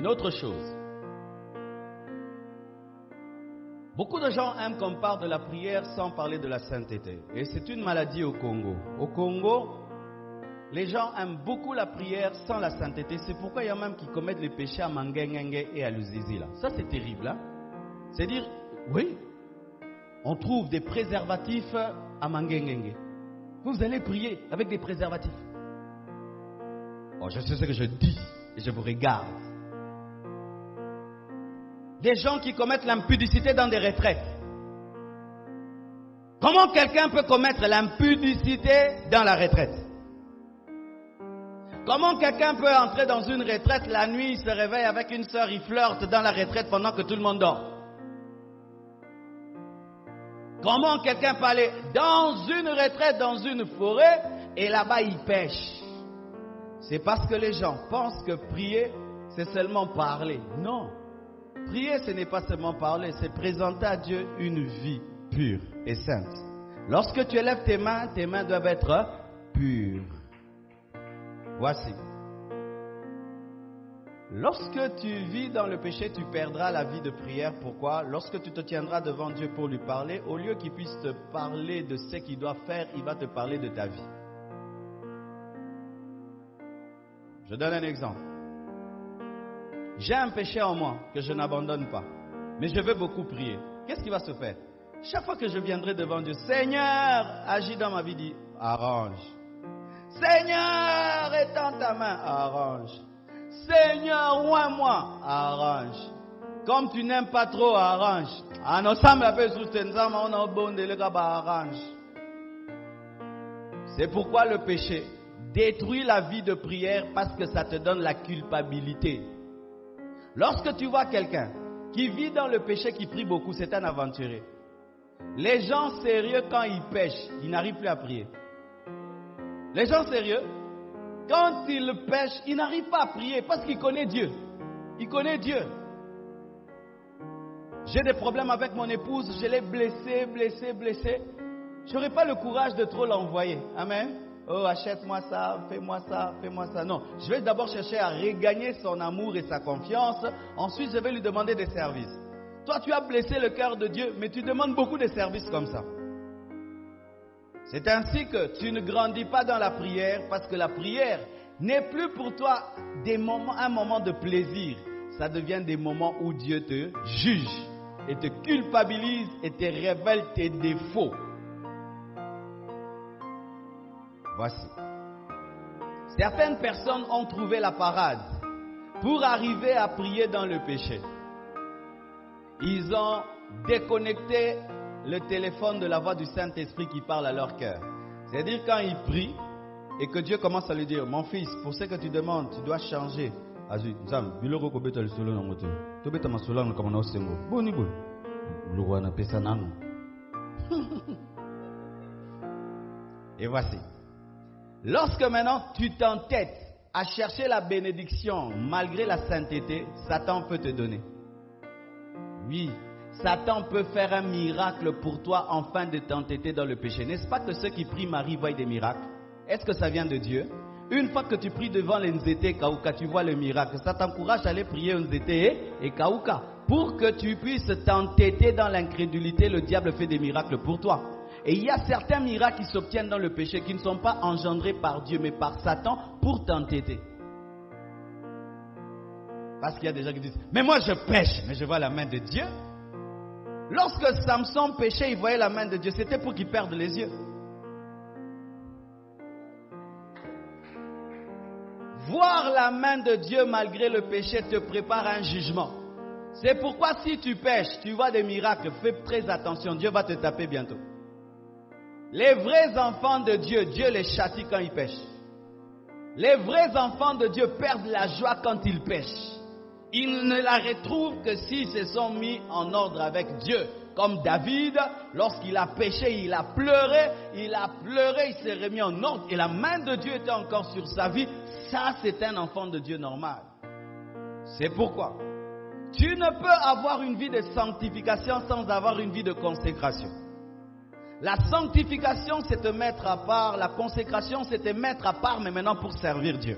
Une autre chose. Beaucoup de gens aiment qu'on parle de la prière sans parler de la sainteté. Et c'est une maladie au Congo. Au Congo, les gens aiment beaucoup la prière sans la sainteté. C'est pourquoi il y a même qui commettent les péchés à Mangengenge et à Luzizi. Ça, c'est terrible. Hein? C'est dire, oui, on trouve des préservatifs à Mangengenge. Vous allez prier avec des préservatifs. Oh, je sais ce que je dis et je vous regarde. Des gens qui commettent l'impudicité dans des retraites. Comment quelqu'un peut commettre l'impudicité dans la retraite? Comment quelqu'un peut entrer dans une retraite la nuit, il se réveille avec une sœur, il flirte dans la retraite pendant que tout le monde dort? Comment quelqu'un peut aller dans une retraite, dans une forêt, et là-bas il pêche? C'est parce que les gens pensent que prier, c'est seulement parler. Non. Prier, ce n'est pas seulement parler, c'est présenter à Dieu une vie pure et sainte. Lorsque tu élèves tes mains doivent être pures. Voici. Lorsque tu vis dans le péché, tu perdras la vie de prière. Pourquoi? Lorsque tu te tiendras devant Dieu pour lui parler, au lieu qu'il puisse te parler de ce qu'il doit faire, il va te parler de ta vie. Je donne un exemple. J'ai un péché en moi que je n'abandonne pas, mais je veux beaucoup prier. Qu'est-ce qui va se faire? Chaque fois que je viendrai devant Dieu, Seigneur, agis dans ma vie, dis, arrange. Seigneur, étends ta main, arrange. Seigneur, oins-moi, arrange. Comme tu n'aimes pas trop, arrange. C'est pourquoi le péché détruit la vie de prière, parce que ça te donne la culpabilité. Lorsque tu vois quelqu'un qui vit dans le péché, qui prie beaucoup, c'est un aventurier. Les gens sérieux, quand ils pêchent, ils n'arrivent plus à prier. Les gens sérieux, quand ils pêchent, ils n'arrivent pas à prier parce qu'ils connaissent Dieu. Ils connaissent Dieu. J'ai des problèmes avec mon épouse, je l'ai blessée. Je n'aurai pas le courage de trop l'envoyer. Amen. Oh, achète-moi ça, fais-moi ça. Non, je vais d'abord chercher à regagner son amour et sa confiance. Ensuite, je vais lui demander des services. Toi, tu as blessé le cœur de Dieu, mais tu demandes beaucoup de services comme ça. C'est ainsi que tu ne grandis pas dans la prière, parce que la prière n'est plus pour toi un moment de plaisir. Ça devient des moments où Dieu te juge et te culpabilise et te révèle tes défauts. Voici. Certaines personnes ont trouvé la parade pour arriver à prier dans le péché. Ils ont déconnecté le téléphone de la voix du Saint-Esprit qui parle à leur cœur. C'est-à-dire quand ils prient et que Dieu commence à lui dire, mon fils, pour ce que tu demandes, tu dois changer. Et voici. Lorsque maintenant tu t'entêtes à chercher la bénédiction malgré la sainteté, Satan peut te donner. Oui, Satan peut faire un miracle pour toi afin de t'entêter dans le péché. N'est-ce pas que ceux qui prient Marie voient des miracles? Est-ce que ça vient de Dieu? Une fois que tu pries devant les Nzete et Kauka, tu vois le miracle. Ça t'encourage à aller prier Nzete et Kauka. Pour que tu puisses t'entêter dans l'incrédulité, le diable fait des miracles pour toi. Et il y a certains miracles qui s'obtiennent dans le péché qui ne sont pas engendrés par Dieu, mais par Satan pour t'entêter. Parce qu'il y a des gens qui disent, mais moi je pêche, mais je vois la main de Dieu. Lorsque Samson péchait, il voyait la main de Dieu. C'était pour qu'il perde les yeux. Voir la main de Dieu malgré le péché te prépare à un jugement. C'est pourquoi si tu pêches, tu vois des miracles, fais très attention, Dieu va te taper bientôt. Les vrais enfants de Dieu, Dieu les châtie quand ils pêchent. Les vrais enfants de Dieu perdent la joie quand ils pêchent. Ils ne la retrouvent que s'ils se sont mis en ordre avec Dieu. Comme David, lorsqu'il a péché, il a pleuré, il s'est remis en ordre et la main de Dieu était encore sur sa vie. Ça, c'est un enfant de Dieu normal. C'est pourquoi tu ne peux avoir une vie de sanctification sans avoir une vie de consécration. La sanctification, c'est te mettre à part. La consécration, c'est te mettre à part, mais maintenant pour servir Dieu.